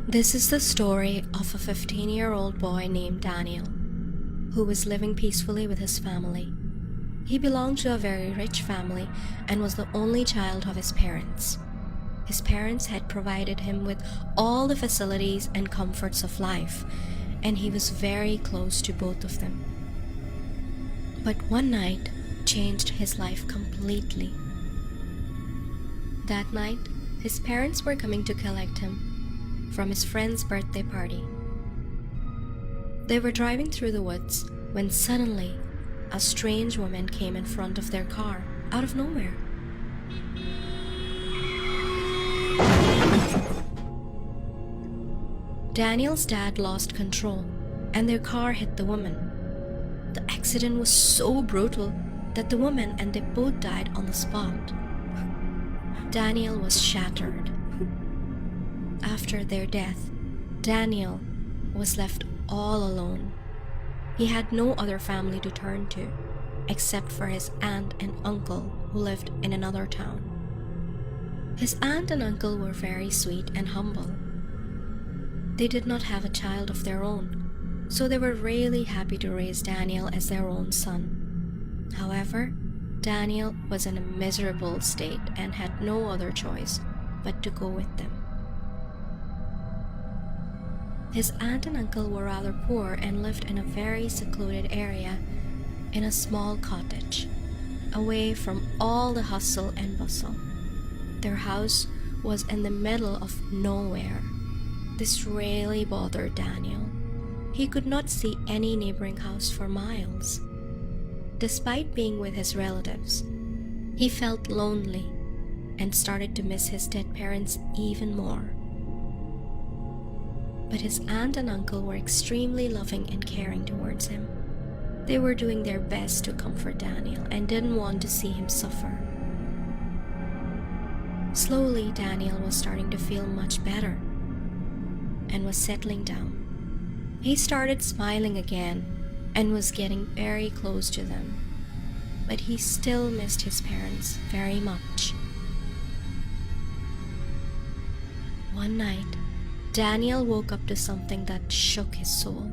This is the story of a 15-year-old boy named Daniel, who was living peacefully with his family. He belonged to a very rich family and was the only child of his parents. His parents had provided him with all the facilities and comforts of life, and he was very close to both of them. But one night changed his life completely. That night, his parents were coming to collect him from his friend's birthday party. They were driving through the woods when suddenly a strange woman came in front of their car out of nowhere. Daniel's dad lost control and their car hit the woman. The accident was so brutal that the woman and they both died on the spot. Daniel was shattered. After their death, Daniel was left all alone. He had no other family to turn to, except for his aunt and uncle who lived in another town. His aunt and uncle were very sweet and humble. They did not have a child of their own, so they were really happy to raise Daniel as their own son. However, Daniel was in a miserable state and had no other choice but to go with them. His aunt and uncle were rather poor and lived in a very secluded area in a small cottage, away from all the hustle and bustle. Their house was in the middle of nowhere. This really bothered Daniel. He could not see any neighboring house for miles. Despite being with his relatives, he felt lonely and started to miss his dead parents even more. But his aunt and uncle were extremely loving and caring towards him. They were doing their best to comfort Daniel and didn't want to see him suffer. Slowly, Daniel was starting to feel much better and was settling down. He started smiling again and was getting very close to them, but he still missed his parents very much. One night, Daniel woke up to something that shook his soul.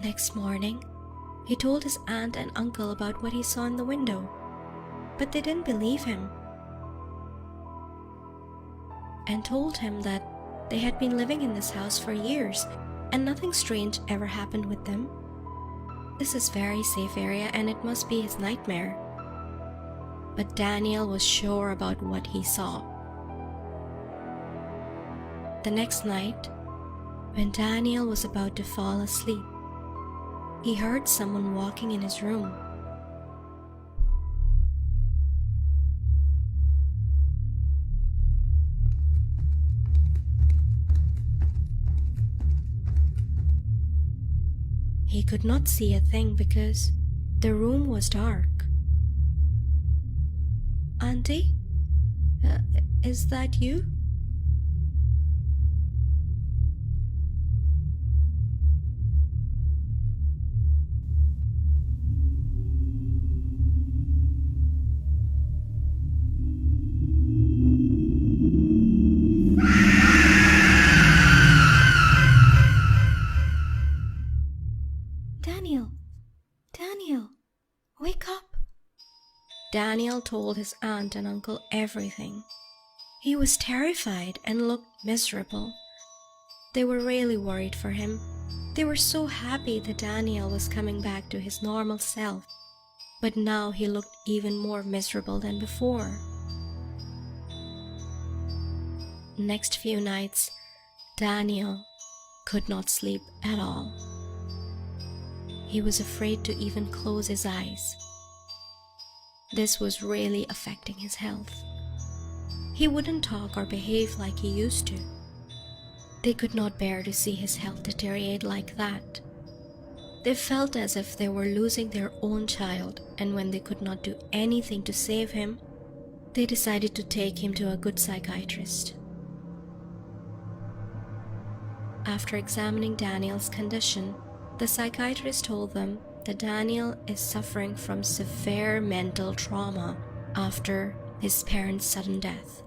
Next morning, he told his aunt and uncle about what he saw in the window, but they didn't believe him and told him that they had been living in this house for years and nothing strange ever happened with them. This is very safe area and it must be his nightmare. but Daniel was sure about what he saw. The next night, when Daniel was about to fall asleep, he heard someone walking in his room. He could not see a thing because the room was dark. "Auntie, is that you?" Daniel, wake up. Daniel told his aunt and uncle everything. He was terrified and looked miserable. They were really worried for him. They were so happy that Daniel was coming back to his normal self, but now he looked even more miserable than before. Next few nights, Daniel could not sleep at all. He was afraid to even close his eyes. This was really affecting his health. He wouldn't talk or behave like he used to. They could not bear to see his health deteriorate like that. They felt as if they were losing their own child, and when they could not do anything to save him, they decided to take him to a good psychiatrist. After examining Daniel's condition, the psychiatrist told them that Daniel is suffering from severe mental trauma after his parents' sudden death.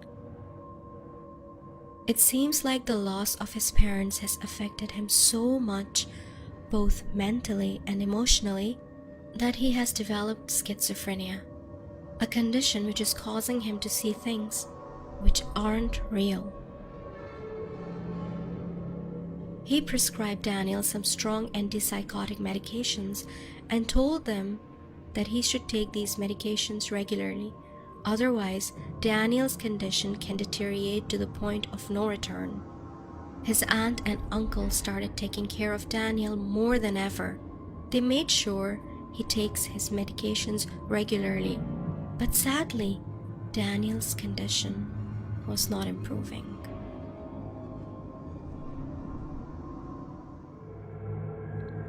It seems like the loss of his parents has affected him so much, both mentally and emotionally, that he has developed schizophrenia, a condition which is causing him to see things which aren't real. He prescribed Daniel some strong antipsychotic medications and told them that he should take these medications regularly. Otherwise, Daniel's condition can deteriorate to the point of no return. His aunt and uncle started taking care of Daniel more than ever. They made sure he takes his medications regularly. But sadly, Daniel's condition was not improving.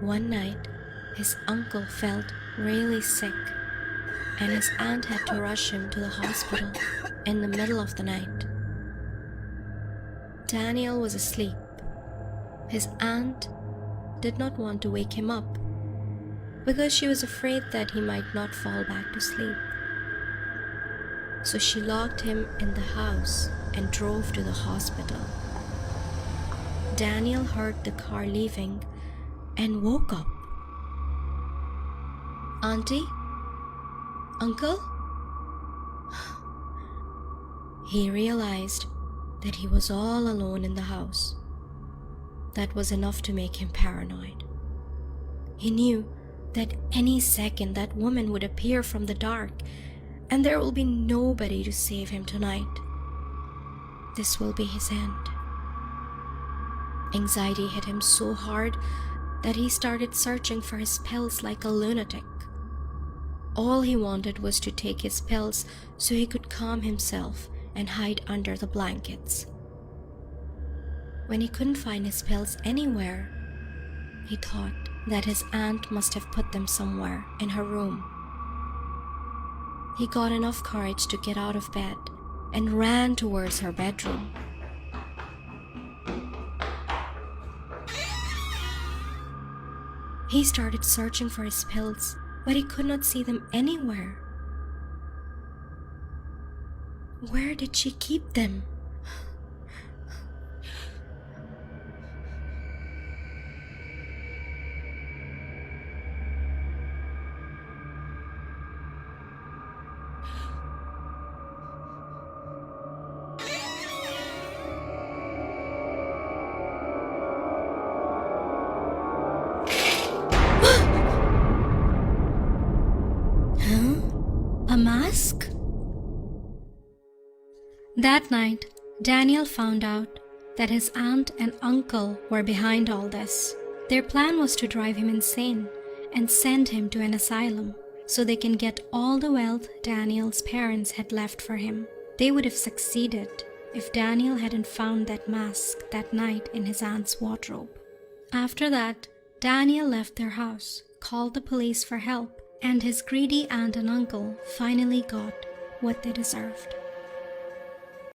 One night, his uncle felt really sick, and his aunt had to rush him to the hospital in the middle of the night. Daniel was asleep. His aunt did not want to wake him up because she was afraid that he might not fall back to sleep. So she locked him in the house and drove to the hospital. Daniel heard the car leaving and woke up. "Auntie? Uncle?" He realized that he was all alone in the house. That was enough to make him paranoid. He knew that any second that woman would appear from the dark, and there will be nobody to save him tonight. This will be his end. Anxiety hit him so hard that he started searching for his pills like a lunatic. All he wanted was to take his pills so he could calm himself and hide under the blankets. When he couldn't find his pills anywhere, he thought that his aunt must have put them somewhere in her room. He got enough courage to get out of bed and ran towards her bedroom. He started searching for his pills, but he could not see them anywhere. Where did she keep them? A mask? That night, Daniel found out that his aunt and uncle were behind all this. Their plan was to drive him insane and send him to an asylum so they can get all the wealth Daniel's parents had left for him. They would have succeeded if Daniel hadn't found that mask that night in his aunt's wardrobe. After that, Daniel left their house, called the police for help, and his greedy aunt and uncle finally got what they deserved.